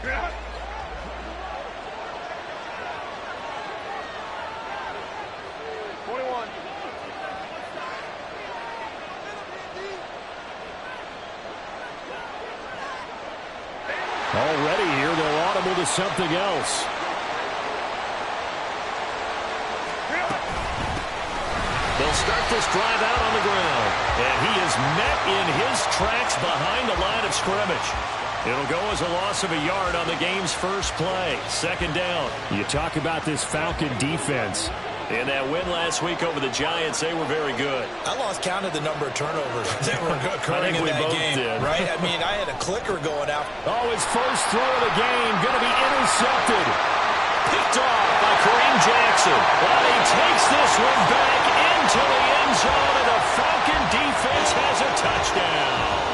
Already here, they'll audible to something else. They'll start this drive out on the ground. And he is met in his tracks behind the line of scrimmage. It'll go as a loss of a yard on the game's first play. Second down. You talk about this Falcon defense. In that win last week over the Giants, they were very good. I lost count of the number of turnovers that were occurring in that game. Right? I mean, I had a clicker going out. Oh, his first throw of the game going to be intercepted. Picked off by Kareem Jackson. Well, he takes this one back into the end zone, and the Falcon defense has a touchdown.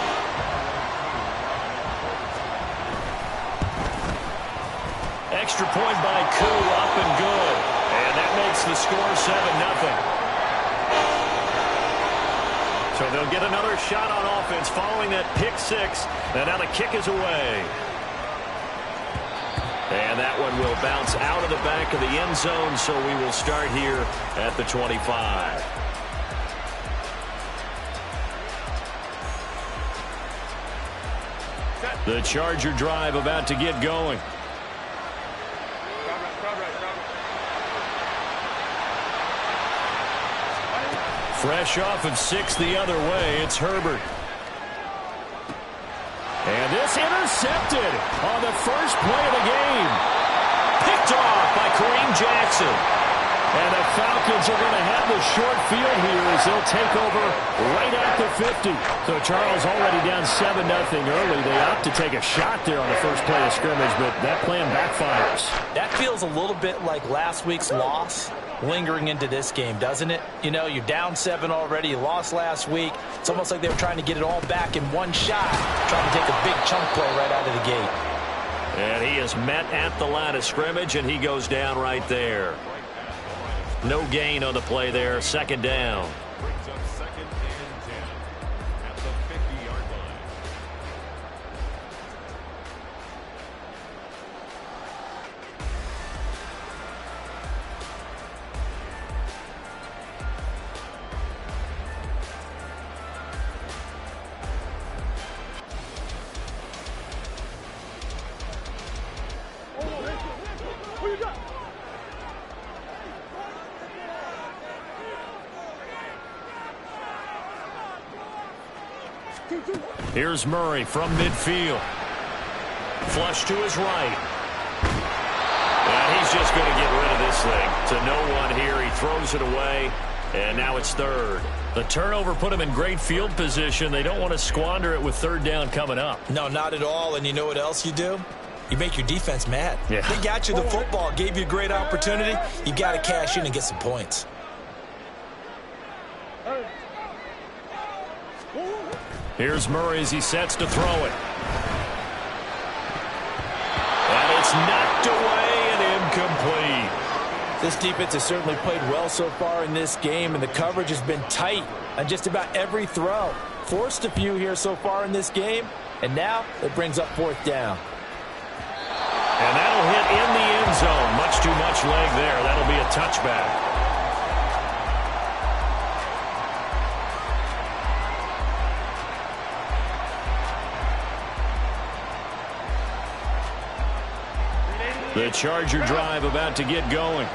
Extra point by Koo, up and good. And that makes the score 7-0. So they'll get another shot on offense following that pick six. And now the kick is away. And that one will bounce out of the back of the end zone, so we will start here at the 25. The Charger drive about to get going. Fresh off of 6 the other way, it's Herbert. And this intercepted on the first play of the game. Picked off by Kareem Jackson. And the Falcons are going to have the short field here as they'll take over right at the 50. So Charles already down 7-0 early. They opt to take a shot there on the first play of scrimmage, but that plan backfires. That feels a little bit like last week's loss lingering into this game, doesn't it? You know, you're down 7 already. You lost last week. It's almost like they were trying to get it all back in one shot, trying to take a big chunk play right out of the gate. And he is met at the line of scrimmage, and he goes down right there. No gain on the play there. Second down. Brings up second and 10 at the 50-yard line. Here's Murray from midfield. Flush to his right. And he's just going to get rid of this thing. To no one here. He throws it away. And now it's third. The turnover put him in great field position. They don't want to squander it with third down coming up. No, not at all. And you know what else you do? You make your defense mad. Yeah. They got you the football, gave you a great opportunity. You got to cash in and get some points. Here's Murray as he sets to throw it. And it's knocked away and incomplete. This defense has certainly played well so far in this game, and the coverage has been tight on just about every throw. Forced a few here so far in this game, and now it brings up fourth down. And that'll hit in the end zone. Much too much leg there. That'll be a touchback. The Charger drive about to get going.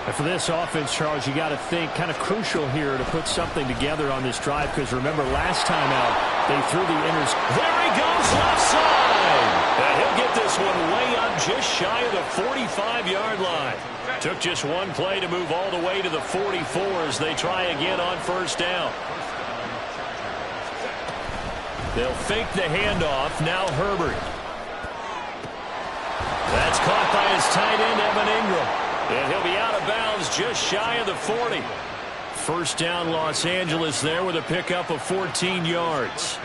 And for this offense, Charles, you got to think kind of crucial here to put something together on this drive, because remember last time out they threw the There he goes left side. And he'll get this one way up just shy of the 45-yard line. Took just one play to move all the way to the 44 as they try again on first down. They'll fake the handoff. Now Herbert. That's caught by his tight end, Evan Ingram. And he'll be out of bounds just shy of the 40. First down, Los Angeles there with a pickup of 14 yards.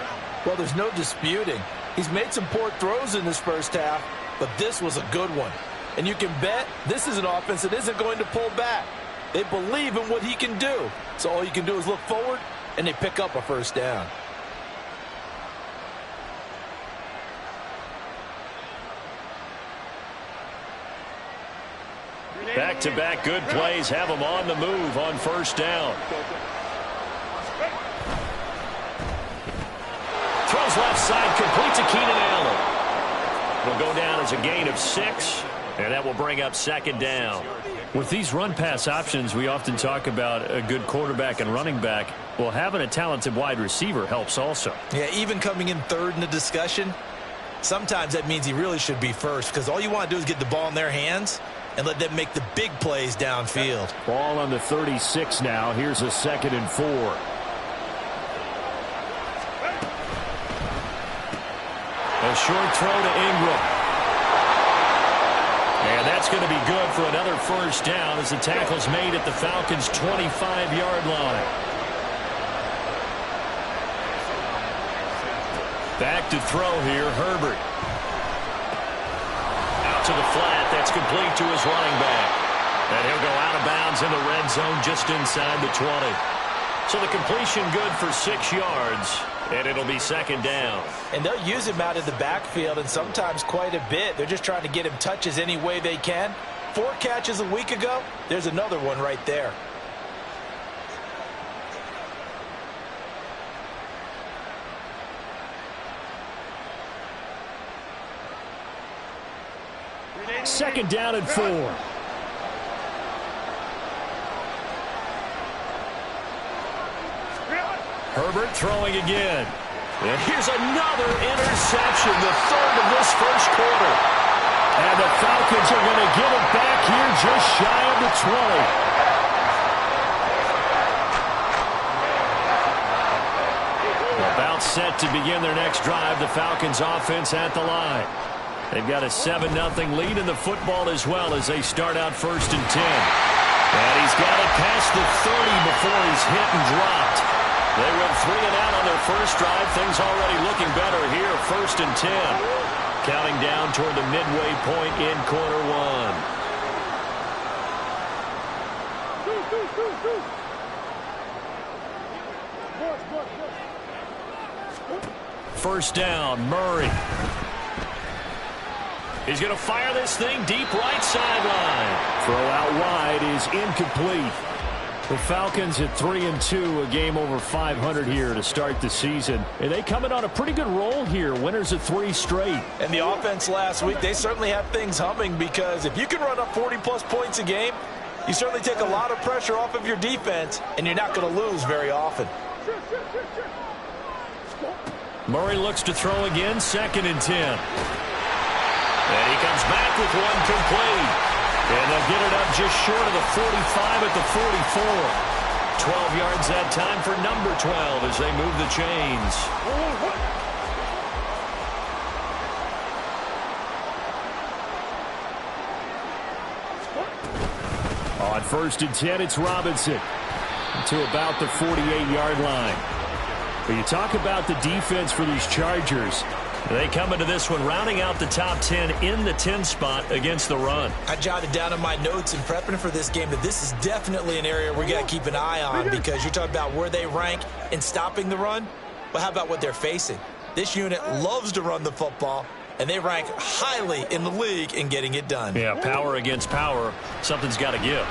Well, there's no disputing. He's made some poor throws in this first half, but this was a good one. And you can bet this is an offense that isn't going to pull back. They believe in what he can do. So all you can do is look forward, and they pick up a first down. Back-to-back good plays have them on the move on first down. Throws left side, complete to Keenan Allen. Will go down as a gain of 6, and that will bring up second down. With these run-pass options, we often talk about a good quarterback and running back. Well, having a talented wide receiver helps also. Yeah, even coming in third in the discussion, sometimes that means he really should be first, because all you want to do is get the ball in their hands and let them make the big plays downfield. Ball on the 36 now. Here's a 2nd and 4. A short throw to Ingram. And that's going to be good for another first down as the tackle's made at the Falcons' 25-yard line. Back to throw here, Herbert. Out to the flat. That's complete to his running back. And he'll go out of bounds in the red zone just inside the 20. So the completion good for 6 yards, and it'll be second down. And they'll use him out of the backfield, and sometimes quite a bit. They're just trying to get him touches any way they can. 4 catches a week ago. There's another one right there. Second down and 4. Herbert throwing again. And here's another interception, the 3rd of this first quarter. And the Falcons are going to get it back here just shy of the 20. About set to begin their next drive, the Falcons offense at the line. They've got a 7-0 lead in the football as well as they start out 1st and 10. And he's got it past the 30 before he's hit and dropped. They went 3 and out on their first drive. Things already looking better here, 1st and 10. Counting down toward the midway point in quarter 1. First down, Murray. He's going to fire this thing deep right sideline. Throw out wide is incomplete. The Falcons at 3-2, a game over 500 here to start the season. And they come in on a pretty good roll here, winners of 3 straight. And the offense last week, they certainly have things humming, because if you can run up 40-plus points a game, you certainly take a lot of pressure off of your defense, and you're not going to lose very often. Murray looks to throw again, 2nd and 10. And he comes back with one complete. And they'll get it up just short of the 45 at the 44. 12 yards that time for number 12 as they move the chains. On 1st and 10, it's Robinson to about the 48-yard line. But you talk about the defense for these Chargers. They come into this one rounding out the top 10 in the 10 spot against the run. I jotted down in my notes in prepping for this game that this is definitely an area we got to keep an eye on, because you're talking about where they rank in stopping the run. But how about what they're facing? This unit loves to run the football, and they rank highly in the league in getting it done. Yeah, power against power. Something's got to give.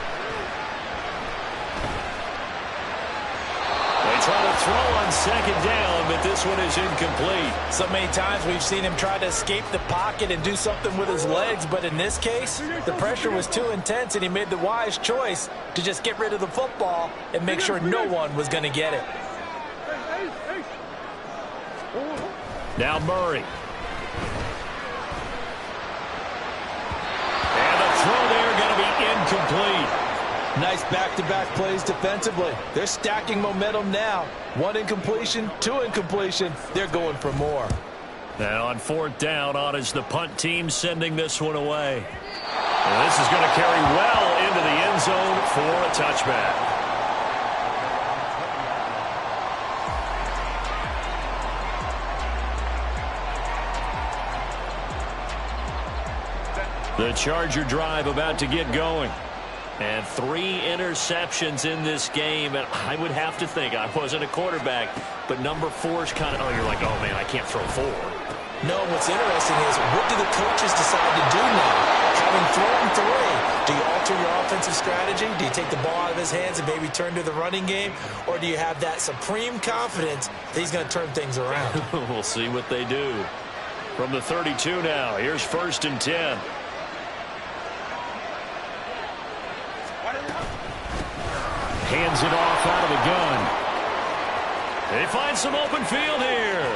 They try to throw on 2nd down, but this one is incomplete. So many times we've seen him try to escape the pocket and do something with his legs, but in this case, the pressure was too intense, and he made the wise choice to just get rid of the football and make sure no one was going to get it. Now Murray. And the throw there going to be incomplete. Nice back-to-back plays defensively. They're stacking momentum now. 1 incompletion, 2 incompletion. They're going for more. Now on 4th down, on is the punt team sending this one away. And this is going to carry well into the end zone for a touchback. The Charger drive about to get going. And 3 interceptions in this game. And I would have to think, I wasn't a quarterback, but number 4's kind of, you're like, oh, man, I can't throw 4. No, what's interesting is, what do the coaches decide to do now? How do having thrown 3, do you alter your offensive strategy? Do you take the ball out of his hands and maybe turn to the running game? Or do you have that supreme confidence that he's going to turn things around? We'll see what they do. From the 32 now, here's 1st and 10. Hands it off out of the gun. They find some open field here.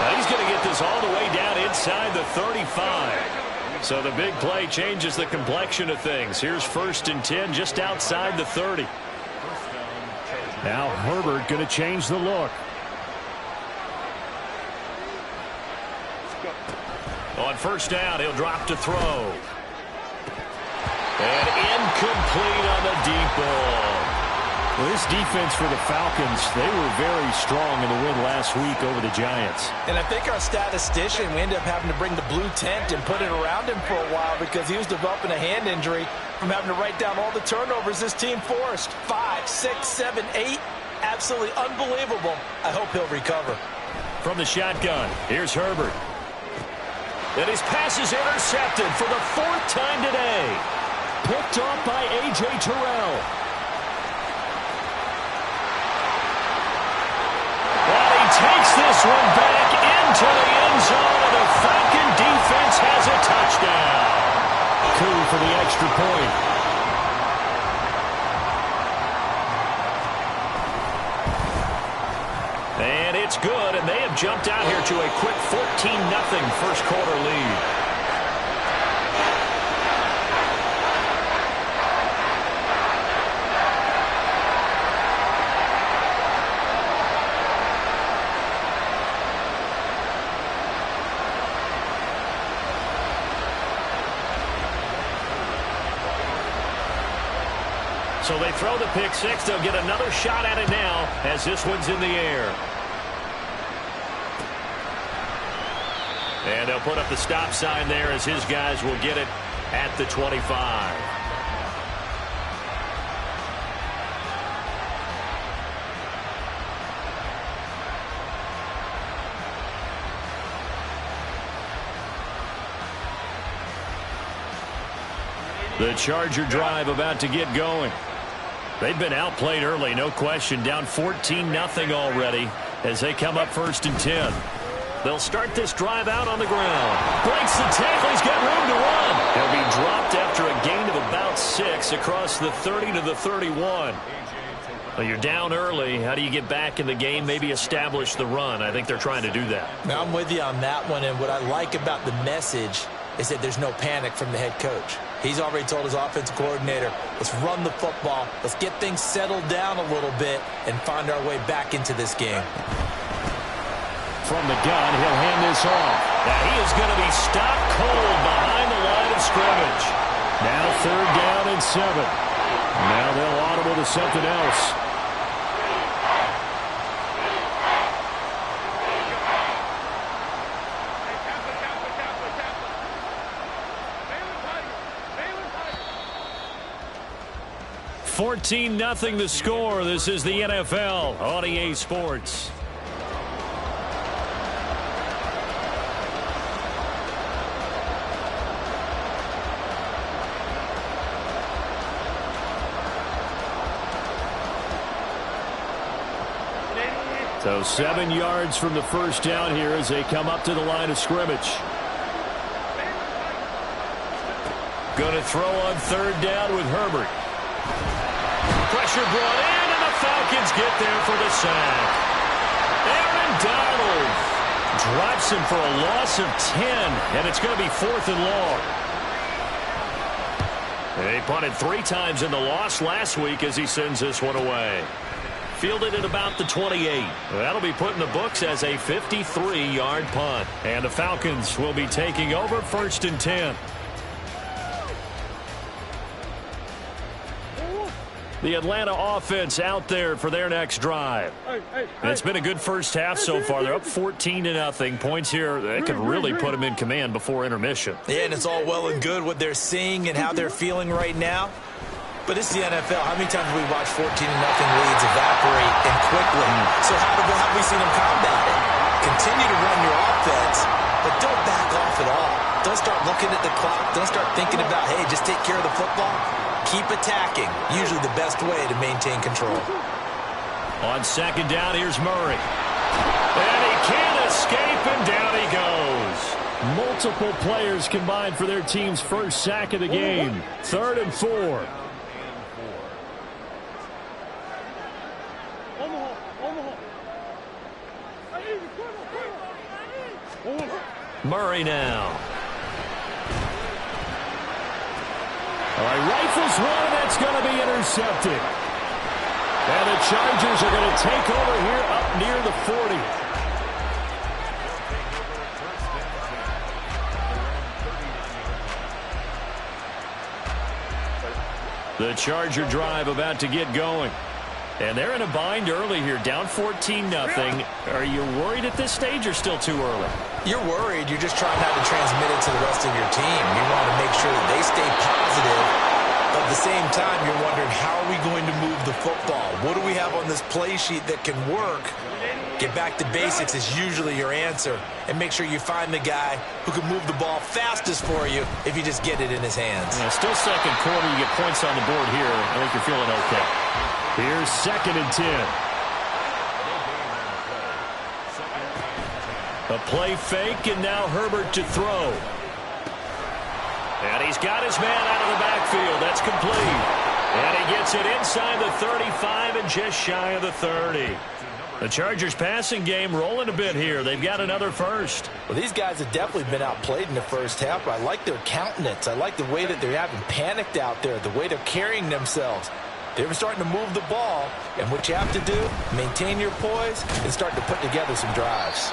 Now he's going to get this all the way down inside the 35. So the big play changes the complexion of things. Here's 1st and 10 just outside the 30. Now Herbert going to change the look. On 1st down, he'll drop to throw. And incomplete on the deep ball. Well, this defense for the Falcons, they were very strong in the win last week over the Giants. And I think our statistician, we ended up having to bring the blue tent and put it around him for a while because he was developing a hand injury from having to write down all the turnovers this team forced. 5, 6, 7, 8. Absolutely unbelievable. I hope he'll recover. From the shotgun, here's Herbert. And his pass is intercepted for the 4th time today. Picked off by A.J. Terrell. And he takes this one back into the end zone, and the Falcon defense has a touchdown. Coup for the extra point. And it's good, and they have jumped out here to a quick 14-0 first quarter lead. So they throw the pick six. They'll get another shot at it now as this one's in the air. And they'll put up the stop sign there as his guys will get it at the 25. The Charger drive about to get going. They've been outplayed early, no question. Down 14-0 already as they come up 1st and 10. They'll start this drive out on the ground. Breaks the tackle. He's got room to run. He'll be dropped after a gain of about 6 across the 30 to the 31. Well, you're down early. How do you get back in the game? Maybe establish the run. I think they're trying to do that. Now, I'm with you on that one, and what I like about the message is that there's no panic from the head coach. He's already told his offensive coordinator, let's run the football, let's get things settled down a little bit and find our way back into this game. From the gun, he'll hand this off. Now he is going to be stopped cold behind the line of scrimmage. Now 3rd down and 7. Now they'll audible to something else. $14-0 the score. This is the NFL on EA Sports. So 7 yards from the first down here as they come up to the line of scrimmage. Going to throw on 3rd down with Herbert. Pressure brought in, and the Falcons get there for the sack. Aaron Donald drops him for a loss of 10, and it's going to be 4th and long. They punted 3 times in the loss last week as he sends this one away. Fielded at about the 28. That'll be put in the books as a 53-yard punt. And the Falcons will be taking over 1st and 10. The Atlanta offense out there for their next drive. It's been a good first half so far. They're up 14-0. Points here that could really put them in command before intermission. Yeah, and it's all well and good what they're seeing and how they're feeling right now. But it's the NFL. How many times have we watched 14-0 leads evaporate and quickly? So how have we seen them combat it? Continue to run your offense, but don't back off at all. Don't start looking at the clock. Don't start thinking about, hey, just take care of the football. Keep attacking. Usually the best way to maintain control. On second down, here's Murray. And he can't escape, and down he goes. Multiple players combined for their team's first sack of the game. 3rd and 4. Murray now. All right, rifles one, that's going to be intercepted. And the Chargers are going to take over here up near the 40. The Charger drive about to get going. And they're in a bind early here, down 14-0. Are you worried at this stage or still too early? You're worried. You're just trying not to transmit it to the rest of your team. You want to make sure that they stay positive. But at the same time, you're wondering, how are we going to move the football? What do we have on this play sheet that can work? Get back to basics is usually your answer. And make sure you find the guy who can move the ball fastest for you if you just get it in his hands. Yeah, still second quarter. You get points on the board here. I think you're feeling okay. Here's 2nd and 10. A play fake, and now Herbert to throw. And he's got his man out of the backfield. That's complete. And he gets it inside the 35 and just shy of the 30. The Chargers passing game rolling a bit here. They've got another first. Well, these guys have definitely been outplayed in the first half, but I like their countenance. I like the way that they're having panicked out there, the way they're carrying themselves. They're starting to move the ball, and what you have to do, maintain your poise and start to put together some drives.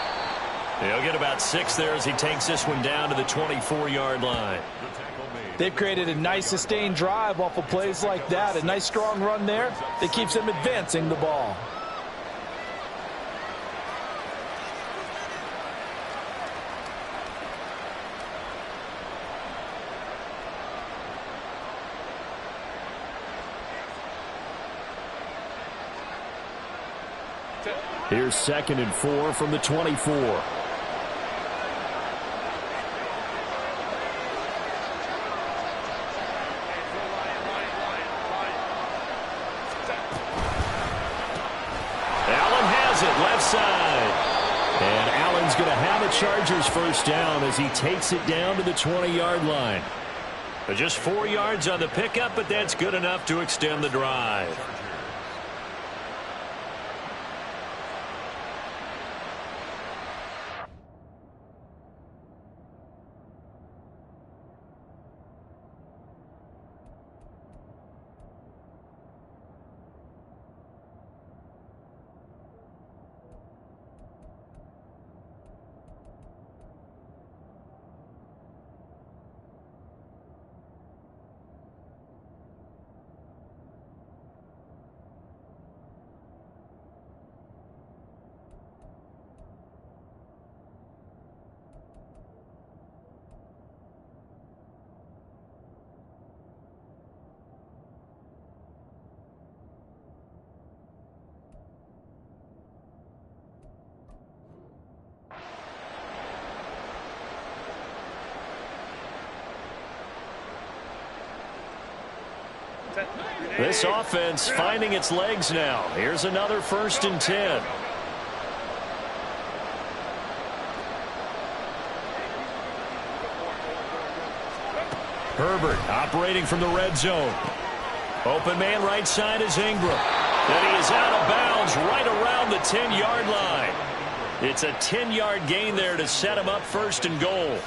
He'll get about 6 there as he takes this one down to the 24-yard line. They've created a nice sustained drive off of plays like that. A nice strong run there that keeps them advancing the ball. Here's 2nd and 4 from the 24. Allen has it left side. And Allen's going to have a Chargers first down as he takes it down to the 20-yard line. But just 4 yards on the pickup, but that's good enough to extend the drive. This offense finding its legs now. Here's another 1st and 10. Herbert operating from the red zone. Open man right side is Ingram. And he is out of bounds right around the 10-yard line. It's a 10-yard gain there to set him up 1st and goal.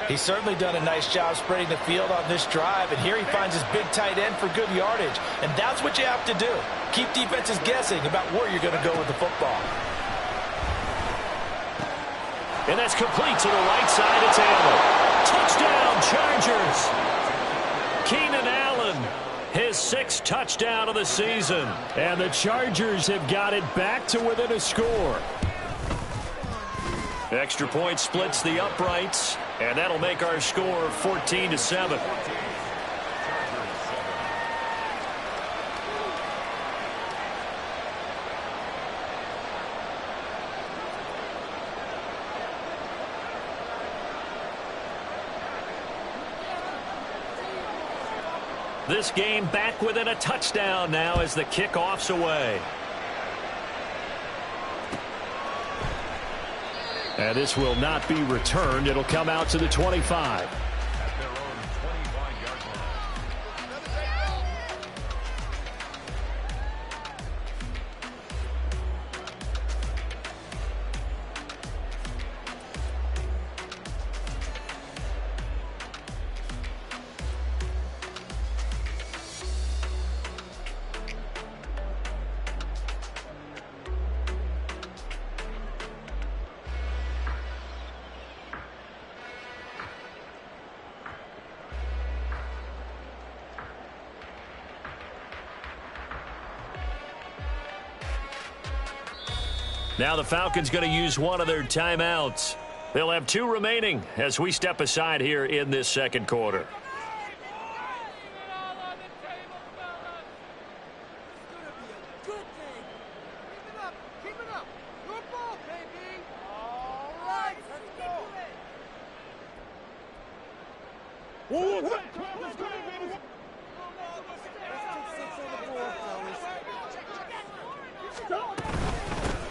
He's certainly done a nice job spreading the field on this drive, and here he finds his big tight end for good yardage. And that's what you have to do. Keep defenses guessing about where you're going to go with the football. And that's complete to the right side. It's Allen. Touchdown, Chargers. Keenan Allen, his 6th touchdown of the season. And the Chargers have got it back to within a score. Extra point splits the uprights, and that'll make our score 14-7. This game back within a touchdown now as the kickoff's away. And this will not be returned. It'll come out to the 25. At their own 25-yard line. Now the Falcons going to use one of their timeouts. They'll have 2 remaining as we step aside here in this second quarter.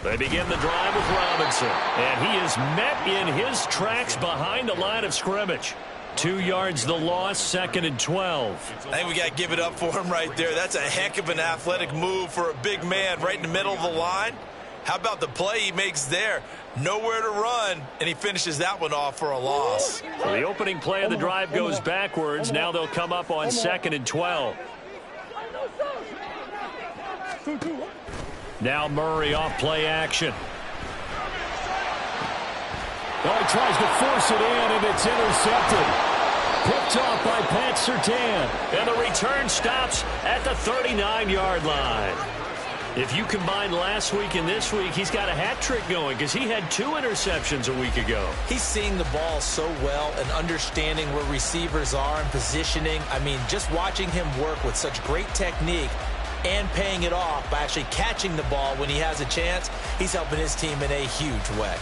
They begin the drive with Robinson, and he is met in his tracks behind the line of scrimmage. 2 yards the loss, 2nd and 12. I think we got to give it up for him right there. That's a heck of an athletic move for a big man right in the middle of the line. How about the play he makes there? Nowhere to run, and he finishes that one off for a loss. So the opening play of the drive goes backwards. Now they'll come up on 2nd and 12. Now Murray off play action. Oh, he tries to force it in, and it's intercepted. Picked off by Pat Surtain. And the return stops at the 39-yard line. If you combine last week and this week, he's got a hat trick going because he had 2 interceptions a week ago. He's seeing the ball so well and understanding where receivers are and positioning. I mean, just watching him work with such great technique and paying it off by actually catching the ball when he has a chance, he's helping his team in a huge way.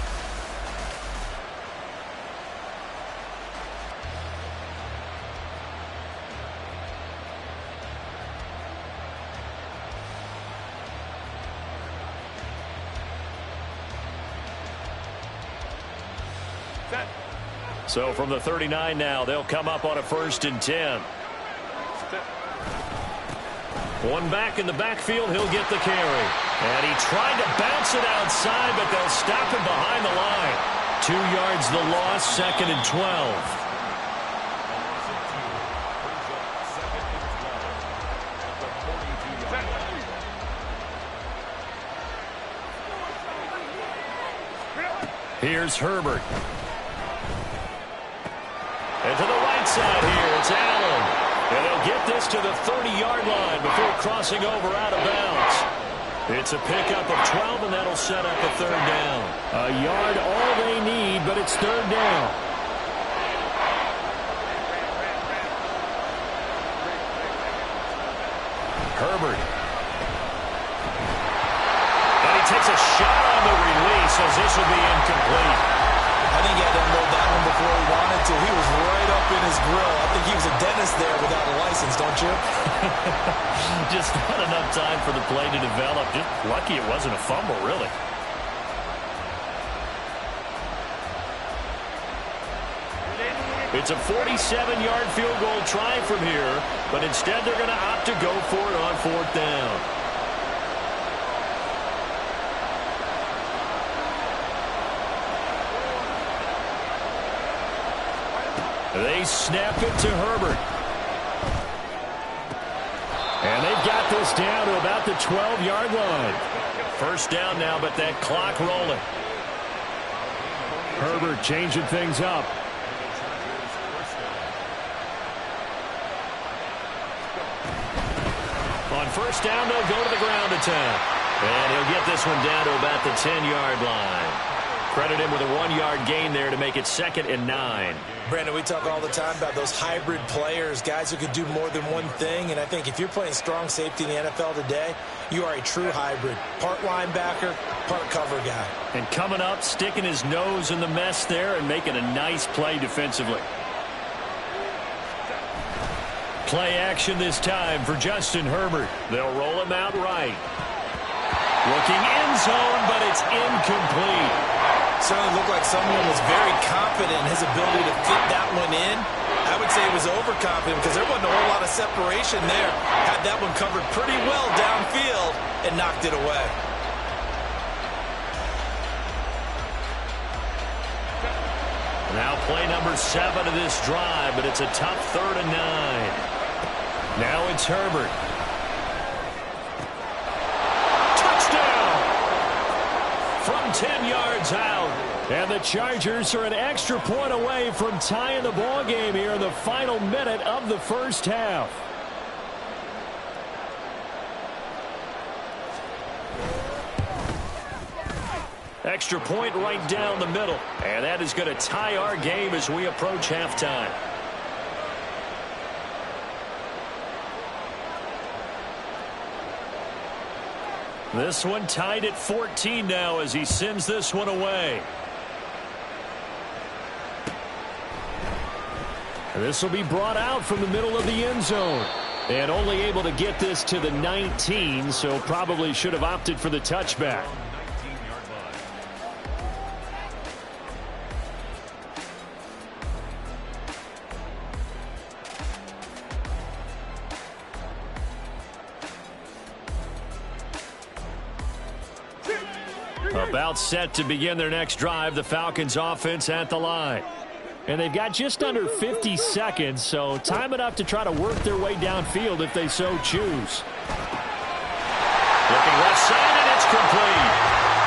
So from the 39 now, they'll come up on a 1st and 10. One back in the backfield, he'll get the carry. And he tried to bounce it outside, but they'll stop him behind the line. 2 yards the loss, 2nd and 12. Here's Herbert. And to the right side here, it's Allen. And they'll get this to the 30-yard line before crossing over out of bounds. It's a pickup of 12, and that'll set up a 3rd down. A yard all they need, but it's 3rd down. Herbert. And he takes a shot on the release as this will be incomplete. I think he had to unload that one before he wanted to. He was right up in his grill. I think he was a dentist there without a license, don't you? Just not enough time for the play to develop. Just lucky it wasn't a fumble, really. It's a 47-yard field goal try from here, but instead they're going to opt to go for it on 4th down. They snap it to Herbert. And they've got this down to about the 12-yard line. 1st down now, but that clock rolling. Herbert changing things up. On 1st down, they'll go to the ground attack. And he'll get this one down to about the 10-yard line. Credit him with a 1-yard gain there to make it 2nd and 9. Brandon, we talk all the time about those hybrid players, guys who could do more than one thing. And I think if you're playing strong safety in the NFL today, you are a true hybrid. Part linebacker, part cover guy. And coming up, sticking his nose in the mess there and making a nice play defensively. Play action this time for Justin Herbert. They'll roll him out right. Looking end zone, but it's incomplete. Certainly looked like someone was very confident in his ability to fit that one in. I would say he was overconfident because there wasn't a whole lot of separation there. Had that one covered pretty well downfield and knocked it away. Now play number 7 of this drive, but it's a tough 3rd and 9. Now it's Herbert. Touchdown! From 10 yards out. And the Chargers are an extra point away from tying the ball game here in the final minute of the first half. Extra point right down the middle. And that is going to tie our game as we approach halftime. This one tied at 14 now as he sends this one away. This will be brought out from the middle of the end zone. And only able to get this to the 19, so probably should have opted for the touchback. About set to begin their next drive, the Falcons offense at the line. And they've got just under 50 seconds, so time enough to try to work their way downfield if they so choose. Looking left side, and it's complete.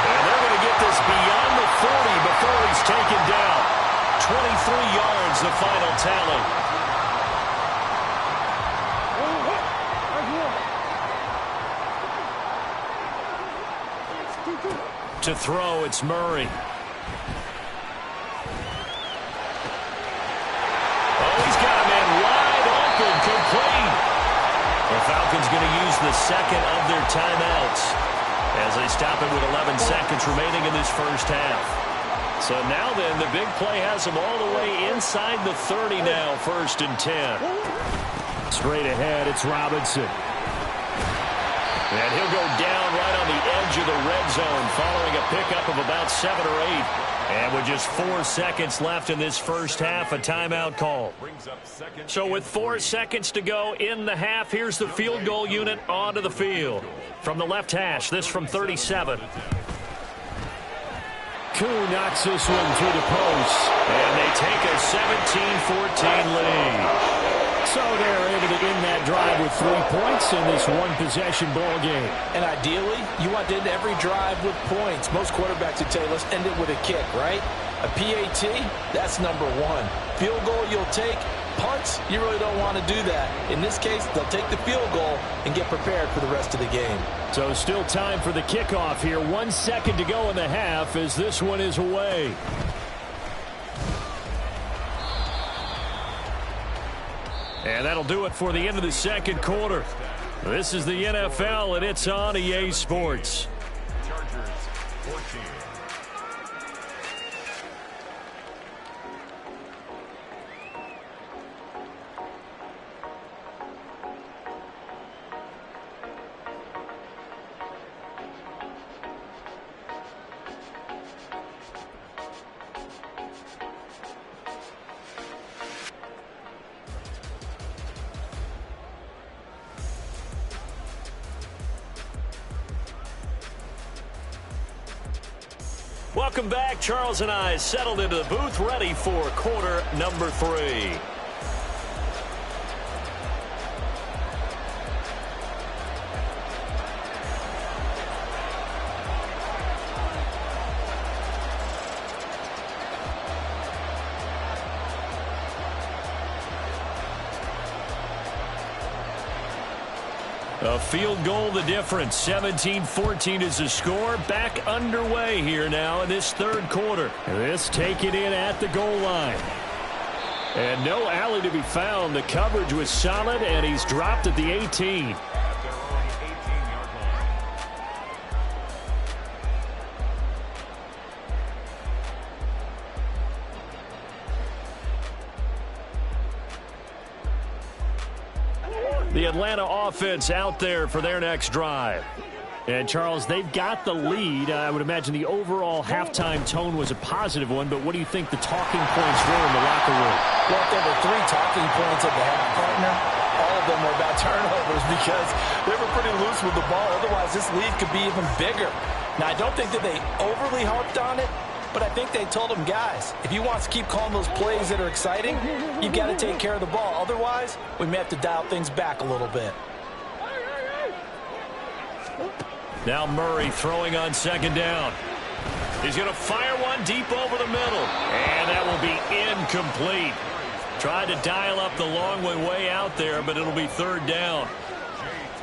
And they're going to get this beyond the 40 before he's taken down. 23 yards, the final tally. To throw, it's Murray. Oh, he's got a man wide open, complete. The Falcons going to use the second of their timeouts as they stop it with 11 seconds remaining in this first half. So now then, the big play has them all the way inside the 30 now, 1st and 10. Straight ahead, it's Robinson. And he'll go down right on the edge of the red zone following a pickup of about 7 or 8. And with just 4 seconds left in this first half, a timeout call. So with 4 seconds to go in the half, here's the field goal unit onto the field. From the left hash, this from 37. Koo knocks this one through the post. And they take a 17-14 lead. So they're able to end that drive with 3 points in this one-possession ball game. And ideally, you want to end every drive with points. Most quarterbacks would tell you, let's end it with a kick, right? A PAT, that's number 1. Field goal you'll take. Punts, you really don't want to do that. In this case, they'll take the field goal and get prepared for the rest of the game. So still time for the kickoff here. 1 second to go in the half as this one is away. And that'll do it for the end of the second quarter. This is the NFL, and it's on EA Sports. Chargers 14. Welcome back. Charles and I settled into the booth, ready for quarter number 3. A field goal the difference. 17-14 is the score. Back underway here now in this third quarter. This taken in at the goal line. And no alley to be found. The coverage was solid, and he's dropped at the 18. The Atlanta offense out there for their next drive. And, Charles, they've got the lead. I would imagine the overall halftime tone was a positive one, but what do you think the talking points were in the locker room? Well, if there were 3 talking points at the half, partner, all of them were about turnovers because they were pretty loose with the ball. Otherwise, this lead could be even bigger. Now, I don't think that they overly harped on it, but I think they told them, guys, if you want to keep calling those plays that are exciting, you've got to take care of the ball. Otherwise, we may have to dial things back a little bit. Now Murray throwing on second down. He's going to fire one deep over the middle. And that will be incomplete. Tried to dial up the long way out there, but it'll be third down.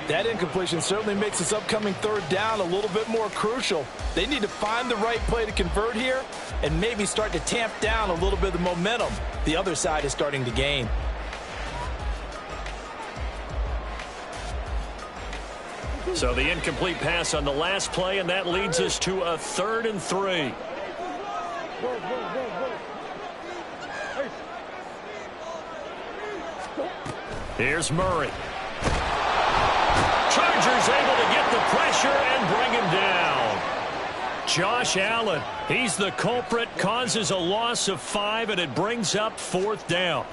That incompletion certainly makes this upcoming third down a little bit more crucial. They need to find the right play to convert here and maybe start to tamp down a little bit of the momentum the other side is starting to gain. So the incomplete pass on the last play, and that leads us to a 3rd and 3. Here's Murray. Chargers able to get the pressure and bring him down. Josh Allen, he's the culprit, causes a loss of 5, and it brings up 4th down.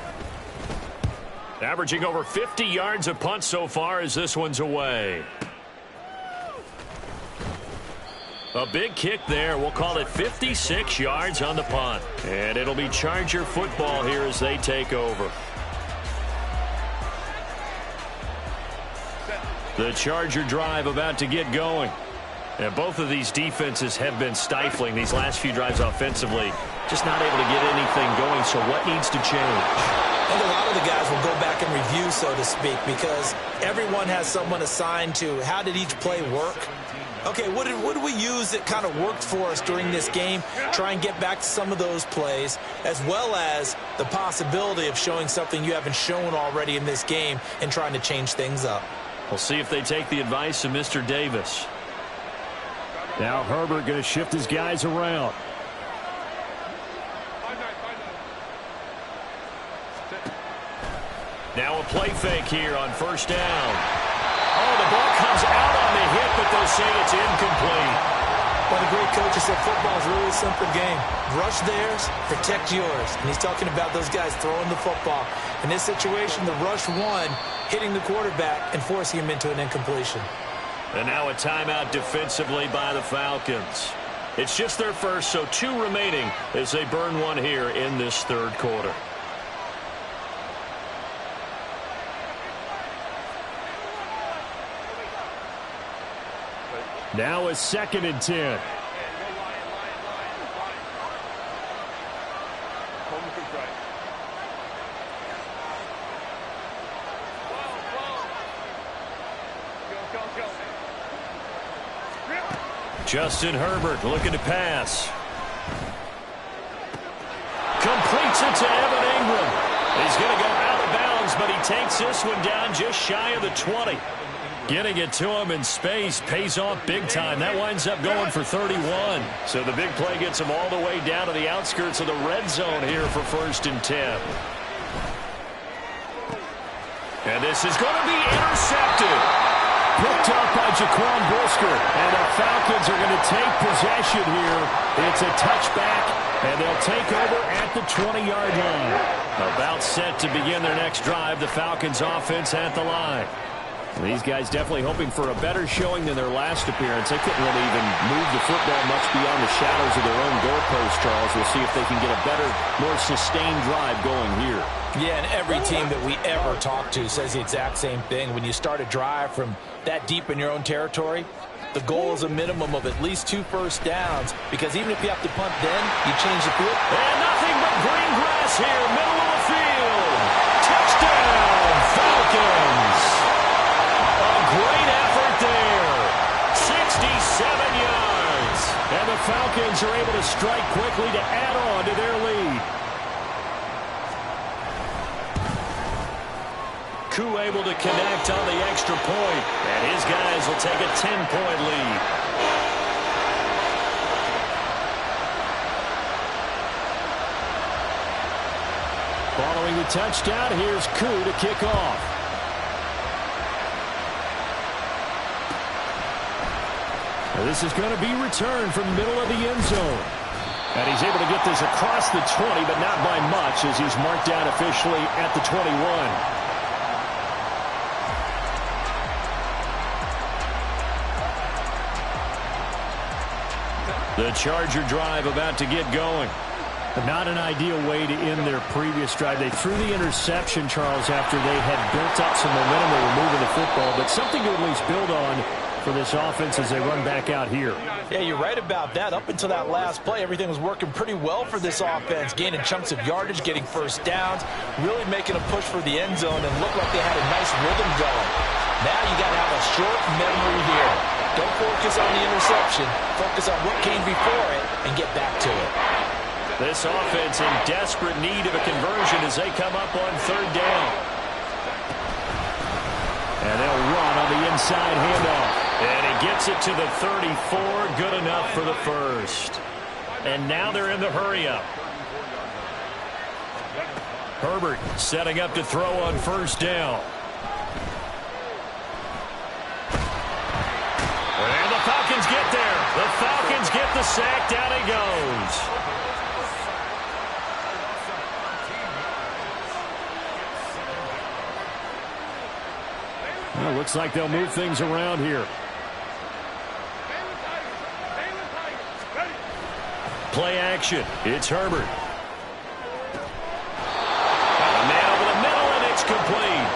Averaging over 50 yards a punt so far as this one's away. A big kick there. We'll call it 56 yards on the punt. And it'll be Charger football here as they take over. The Charger drive about to get going. And both of these defenses have been stifling these last few drives offensively. Just not able to get anything going, so what needs to change? And a lot of the guys will go back and review, so to speak, because everyone has someone assigned to how did each play work. Okay, what did we use that kind of worked for us during this game? Try and get back to some of those plays, as well as the possibility of showing something you haven't shown already in this game and trying to change things up. We'll see if they take the advice of Mr. Davis. Now Herbert going to shift his guys around. Now a play fake here on first down. Oh, the ball comes out on the hit, but they'll say it's incomplete. Well, the great coach has said football is really a simple game. Rush theirs, protect yours. And he's talking about those guys throwing the football. In this situation, the rush won, hitting the quarterback and forcing him into an incompletion. And now a timeout defensively by the Falcons. It's just their first, so 2 remaining as they burn one here in this third quarter. Now a 2nd and 10. Justin Herbert looking to pass. Completes it to Evan Ingram. He's going to go out of bounds, but he takes this one down just shy of the 20. Getting it to him in space pays off big time. That winds up going for 31. So the big play gets him all the way down to the outskirts of the red zone here for 1st and 10. And this is going to be intercepted. Picked up by Jaquan Brisker. And the Falcons are going to take possession here. It's a touchback, and they'll take over at the 20-yard line. About set to begin their next drive. The Falcons offense at the line. These guys definitely hoping for a better showing than their last appearance. They couldn't really even move the football much beyond the shadows of their own goalpost, Charles. We'll see if they can get a better, more sustained drive going here. Yeah, and every team that we ever talk to says the exact same thing. When you start a drive from that deep in your own territory, the goal is a minimum of at least 2 first downs, because even if you have to punt then, you change the field. And nothing but green grass here, middle of the field. Touchdown, Falcons. Great effort there. 67 yards. And the Falcons are able to strike quickly to add on to their lead. Koo able to connect on the extra point, and his guys will take a 10-point lead. Following the touchdown, here's Koo to kick off. This is going to be returned from the middle of the end zone. And he's able to get this across the 20, but not by much, as he's marked down officially at the 21. The Charger drive about to get going. Not an ideal way to end their previous drive. They threw the interception, Charles, after they had built up some momentum. They were moving the football, but something to at least build on for this offense as they run back out here. Yeah, you're right about that. Up until that last play, everything was working pretty well for this offense, gaining chunks of yardage, getting first downs, really making a push for the end zone, and looked like they had a nice rhythm going. Now you got to have a short memory here. Don't focus on the interception. Focus on what came before it and get back to it. This offense in desperate need of a conversion as they come up on third down. And they'll run on the inside handoff. And he gets it to the 34. Good enough for the first. And now they're in the hurry-up. Herbert setting up to throw on first down. And the Falcons get there. The Falcons get the sack. Down he goes. Well, looks like they'll move things around here. Play action. It's Herbert. And a man over the middle, and it's complete.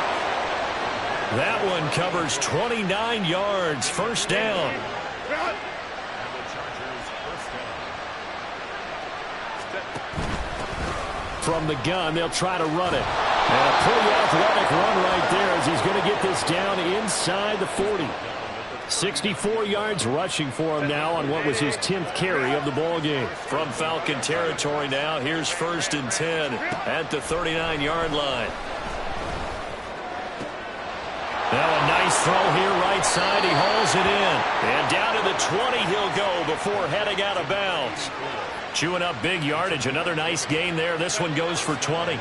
That one covers 29 yards. First down. From the gun, they'll try to run it. And a pretty athletic run right there as he's going to get this down inside the 40. 64 yards rushing for him now on what was his 10th carry of the ball game. From Falcon territory now, here's 1st and 10 at the 39-yard line. Now a nice throw here right side. He hauls it in. And down to the 20 he'll go before heading out of bounds. Chewing up big yardage. Another nice gain there. This one goes for 20.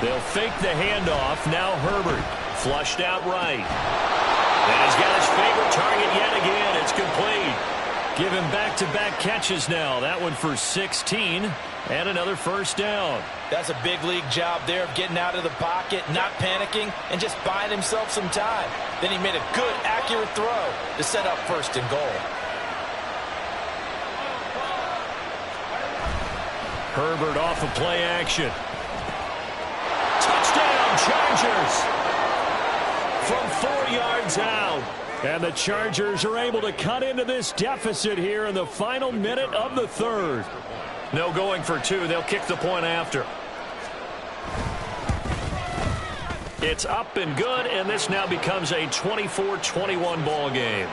They'll fake the handoff. Now Herbert flushed out right. And he's got his favorite target yet again. It's complete. Give him back-to-back catches now. That one for 16 and another first down. That's a big league job there of getting out of the pocket, not panicking, and just buying himself some time. Then he made a good, accurate throw to set up 1st and goal. Herbert off of play action. Touchdown, Chargers! From 4 yards out. And the Chargers are able to cut into this deficit here in the final minute of the 3rd. No going for 2. They'll kick the point after. It's up and good, and this now becomes a 24-21 ball game.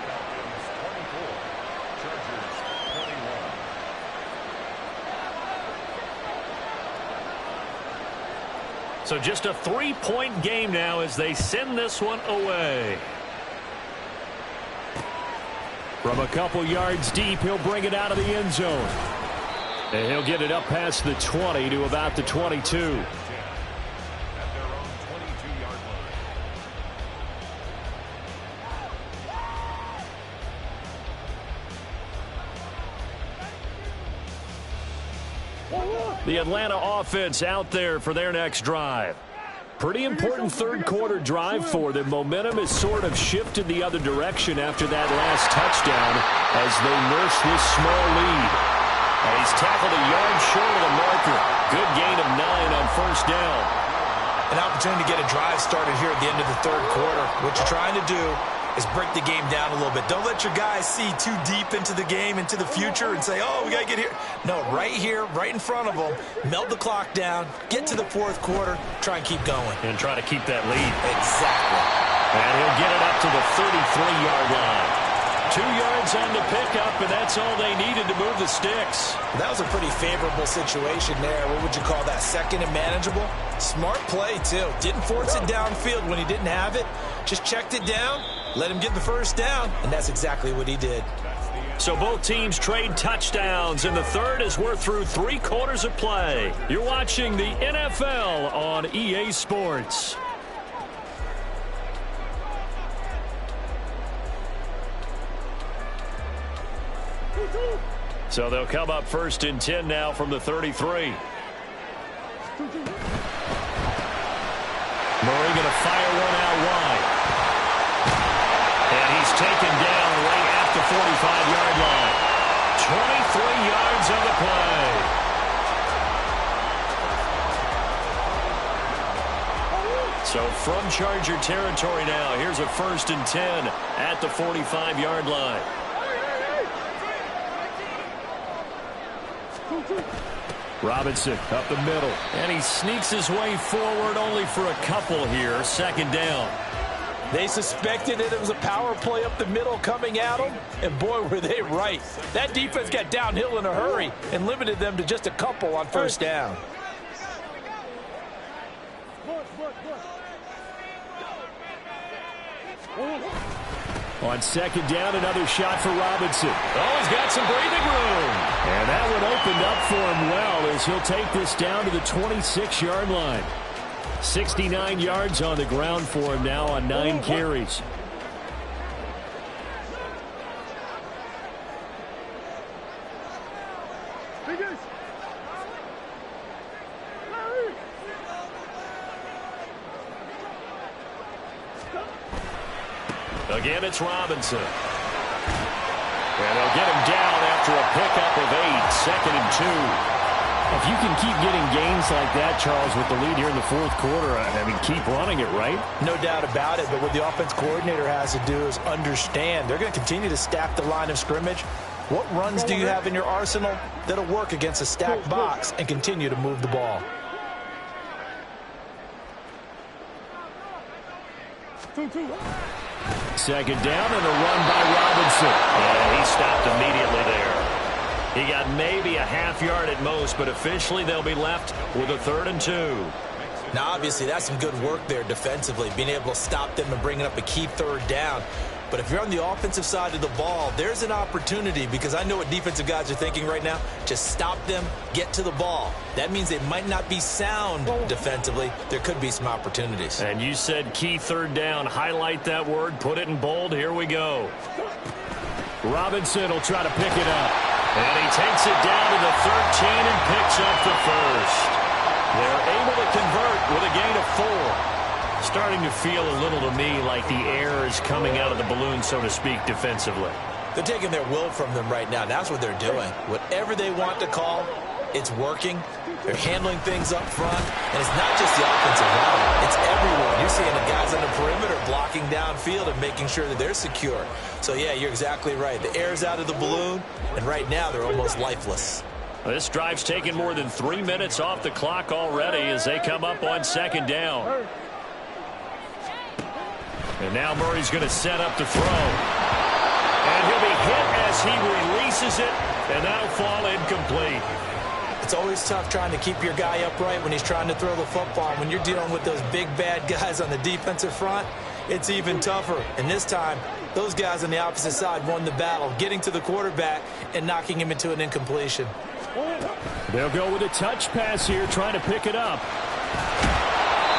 So just a 3-point game now as they send this one away. From a couple yards deep, he'll bring it out of the end zone. And he'll get it up past the 20 to about the 22. The Atlanta offense out there for their next drive. Pretty important third-quarter drive for them. Momentum has sort of shifted the other direction after that last touchdown as they nurse this small lead. And he's tackled a yard short of the marker. Good gain of 9 on first down. An opportunity to get a drive started here at the end of the 3rd quarter. What you're trying to do is break the game down a little bit. Don't let your guys see too deep into the game, into the future, and say, oh, we got to get here. No, right here, right in front of them, melt the clock down, get to the 4th quarter, try and keep going. And try to keep that lead. Exactly. And he'll get it up to the 33-yard line. 2 yards on the pickup, and that's all they needed to move the sticks. That was a pretty favorable situation there. What would you call that? 2nd and manageable? Smart play, too. Didn't force it downfield when he didn't have it. Just checked it down, let him get the first down, and that's exactly what he did. So both teams trade touchdowns, and the third as we're through 3 quarters of play. You're watching the NFL on EA Sports. So they'll come up 1st and 10 now from the 33. Murray going to fire one out wide. And he's taken down right at the 45-yard line. 23 yards on the play. So from Charger territory now, here's a 1st and 10 at the 45-yard line. Robinson up the middle, and he sneaks his way forward only for a couple here. 2nd down. They suspected that it was a power play up the middle coming at them, and boy, were they right. That defense got downhill in a hurry and limited them to just a couple on 1st down. On 2nd down, another shot for Robinson. Oh, he's got some breathing room. And that one opened up for him well as he'll take this down to the 26-yard line. 69 yards on the ground for him now on 9 carries. Again, it's Robinson. And they'll get him down after a pickup of 8, 2nd and 2. If you can keep getting gains like that, Charles, with the lead here in the 4th quarter, I mean, keep running it, right? No doubt about it, but what the offense coordinator has to do is understand they're going to continue to stack the line of scrimmage. What runs do you have in your arsenal that'll work against a stacked box and continue to move the ball? Second down and a run by Robinson. And he stopped immediately there. He got maybe a half yard at most, but officially they'll be left with a 3rd and 2. Now, obviously, that's some good work there defensively, being able to stop them and bringing up a key 3rd down. But if you're on the offensive side of the ball, there's an opportunity, because I know what defensive guys are thinking right now. Just stop them, get to the ball. That means they might not be sound defensively. There could be some opportunities. And you said key 3rd down. Highlight that word. Put it in bold. Here we go. Robinson will try to pick it up. And he takes it down to the 13 and picks up the 1st. They're able to convert with a gain of 4. Starting to feel a little to me like the air is coming out of the balloon, so to speak, defensively. They're taking their will from them right now. That's what they're doing. Whatever they want to call, it's working. They're handling things up front. And it's not just the offensive line. It's everyone. You're seeing the guys on the perimeter blocking downfield and making sure that they're secure. So, yeah, you're exactly right. The air's out of the balloon, and right now they're almost lifeless. This drive's taken more than 3 minutes off the clock already as they come up on 2nd down. And now Murray's going to set up to throw. And he'll be hit as he releases it, and that'll fall incomplete. It's always tough trying to keep your guy upright when he's trying to throw the football. When you're dealing with those big, bad guys on the defensive front, it's even tougher. And this time, those guys on the opposite side won the battle, getting to the quarterback and knocking him into an incompletion. They'll go with a touch pass here, trying to pick it up.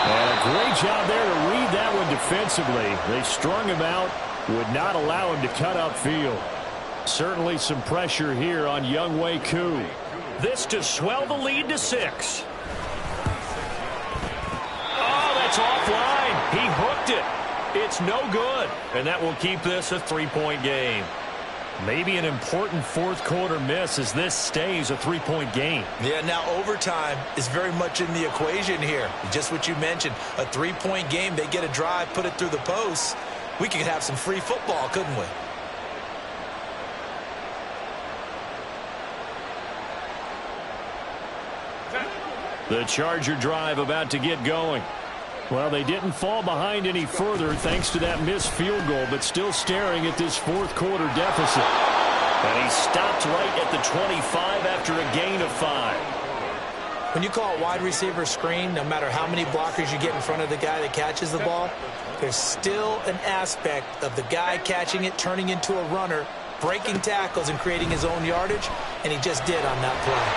And a great job there to read that one defensively. They strung him out, would not allow him to cut upfield. Certainly some pressure here on Younghoe Koo. This to swell the lead to 6. Oh, that's offline. He hooked it. It's no good. And that will keep this a 3-point game. Maybe an important 4th quarter miss as this stays a 3-point game. Yeah, now overtime is very much in the equation here. Just what you mentioned, a 3-point game. They get a drive, put it through the posts. We could have some free football, couldn't we? The Charger drive about to get going. Well, they didn't fall behind any further thanks to that missed field goal, but still staring at this 4th quarter deficit. And he stopped right at the 25 after a gain of 5. When you call a wide receiver screen, no matter how many blockers you get in front of the guy that catches the ball, there's still an aspect of the guy catching it, turning into a runner, breaking tackles and creating his own yardage, and he just did on that play.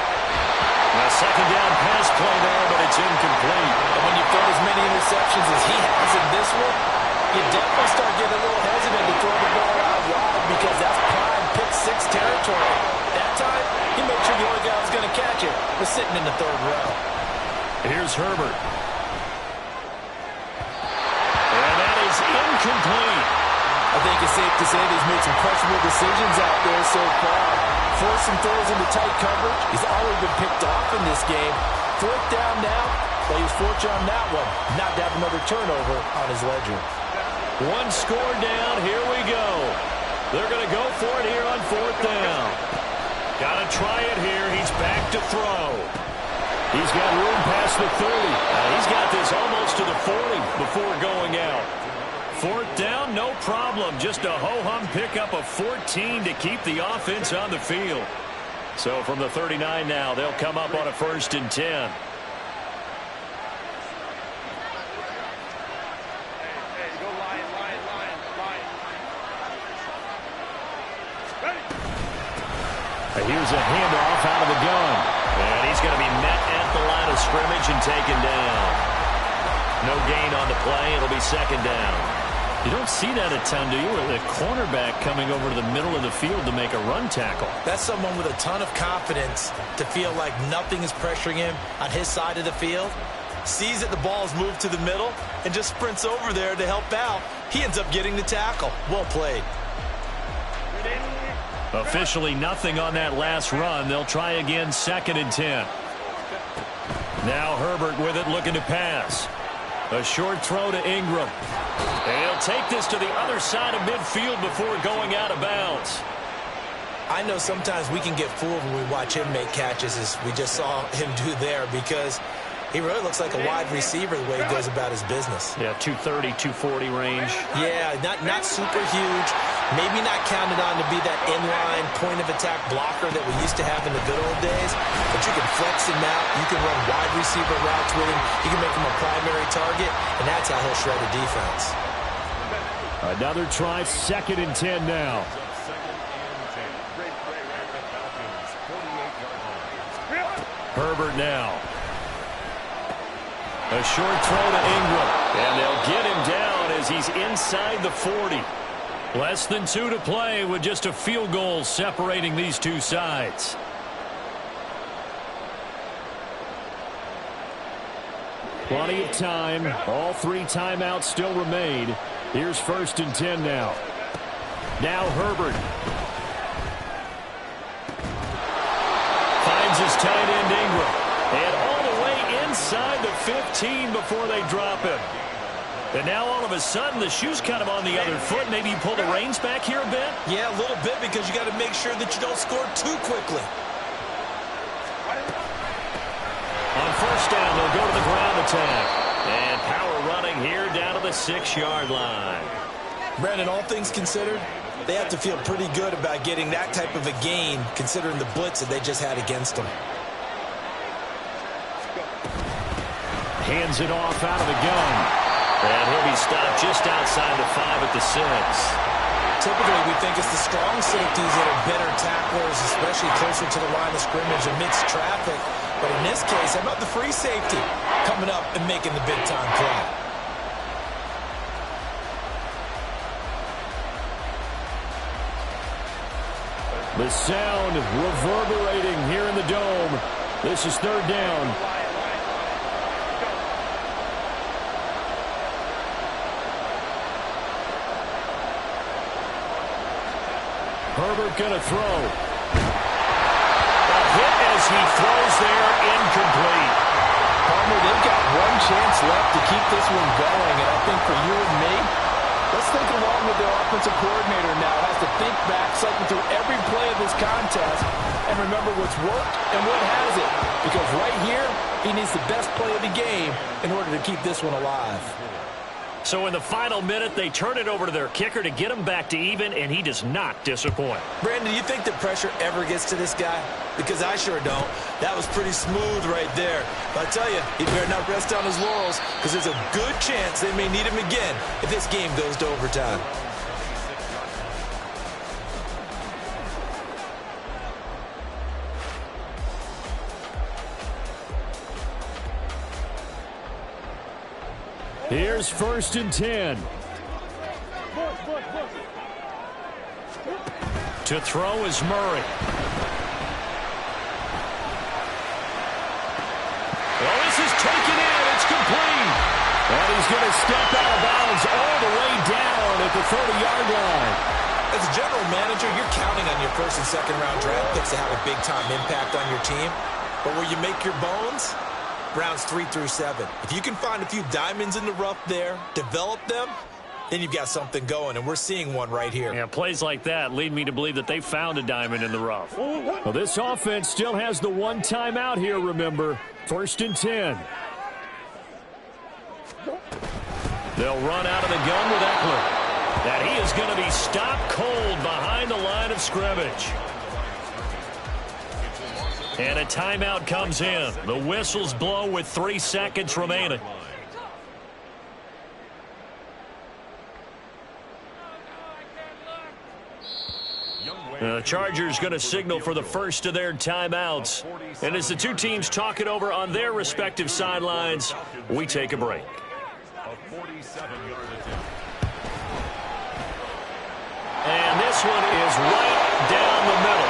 A second down pass play there, but it's incomplete. And when you've thrown as many interceptions as he has in this one, you definitely start getting a little hesitant to throw the ball out wide because that's prime pick-6 territory. That time, he made sure the only guy who was going to catch it was sitting in the third row. Here's Herbert. And that is incomplete. I think it's safe to say that he's made some questionable decisions out there so far. Forced some throws into tight coverage. He's already been picked off in this game. Fourth down now. Well, he was fortunate on that one, not to have another turnover on his ledger. One score down. Here we go. They're going to go for it here on fourth down. Got to try it here. He's back to throw. He's got room past the 30. He's got this almost to the 40 before going out. Fourth down, no problem. Just a ho-hum pickup of 14 to keep the offense on the field. So from the 39 now, they'll come up on a 1st and 10. Here's a handoff out of the gun. And he's going to be met at the line of scrimmage and taken down. No gain on the play. It'll be second down. You don't see that a ton, do you? With a cornerback coming over to the middle of the field to make a run tackle. That's someone with a ton of confidence to feel like nothing is pressuring him on his side of the field. Sees that the ball's moved to the middle and just sprints over there to help out. He ends up getting the tackle. Well played. Officially nothing on that last run. They'll try again, 2nd and 10. Now Herbert with it, looking to pass. A short throw to Ingram. And he'll take this to the other side of midfield before going out of bounds. I know sometimes we can get fooled when we watch him make catches, as we just saw him do there, because he really looks like a wide receiver the way he goes about his business. Yeah, 230, 240 range. Yeah, not super huge. Maybe not counted on to be that inline point-of-attack blocker that we used to have in the good old days. But you can flex him out. You can run wide receiver routes with him. You can make him a primary target, and that's how he'll shred a defense. Another try, 2nd and 10 now. Herbert now. A short throw to Ingram. And they'll get him down as he's inside the 40. Less than 2 to play with just a field goal separating these two sides. Plenty of time. All 3 timeouts still remain. Here's 1st and 10 now. Now Herbert. Finds his tight end Ingram. And all the way inside the 15 before they drop him. And now all of a sudden the shoe's kind of on the other foot. Maybe you pull the reins back here a bit? Yeah, a little bit, because you got to make sure that you don't score too quickly. On 1st down, they'll go to the ground attack. And power running here down to the 6-yard line. Brandon, all things considered, they have to feel pretty good about getting that type of a gain, considering the blitz that they just had against them. Hands it off out of the gun. And he'll be stopped just outside the 5 at the 6. Typically, we think it's the strong safeties that are better tacklers, especially closer to the line of scrimmage amidst traffic. But in this case, how about the free safety coming up and making the big-time play? The sound reverberating here in the dome. This is 3rd down. Herbert going to throw. A hit as he throws there, incomplete. Palmer, they've got one chance left to keep this one going, and I think for you and me, let's think along with their offensive coordinator now. Has to think back, cycle through every play of this contest, and remember what's worked and what hasn't. Because right here, he needs the best play of the game in order to keep this one alive. So in the final minute, they turn it over to their kicker to get him back to even, and he does not disappoint. Brandon, do you think the pressure ever gets to this guy? Because I sure don't. That was pretty smooth right there. But I tell you, he better not rest on his laurels, because there's a good chance they may need him again if this game goes to overtime. Here's 1st and 10. To throw is Murray. Well, this is taken in. It's complete. And he's going to step out of bounds all the way down at the 30-yard line. As a general manager, you're counting on your first and second round draft picks to have a big-time impact on your team. But where you make your bones, rounds 3 through 7. If you can find a few diamonds in the rough there, develop them, then you've got something going, and we're seeing one right here. Yeah, plays like that lead me to believe that they found a diamond in the rough. Well, this offense still has the one timeout here, remember. 1st and 10. They'll run out of the gun with Eckler. And he is going to be stopped cold behind the line of scrimmage. And a timeout comes in. The whistles blow with 3 seconds remaining. The Chargers going to signal for the first of their timeouts. And as the two teams talk it over on their respective sidelines, we take a break. And this one is right down the middle.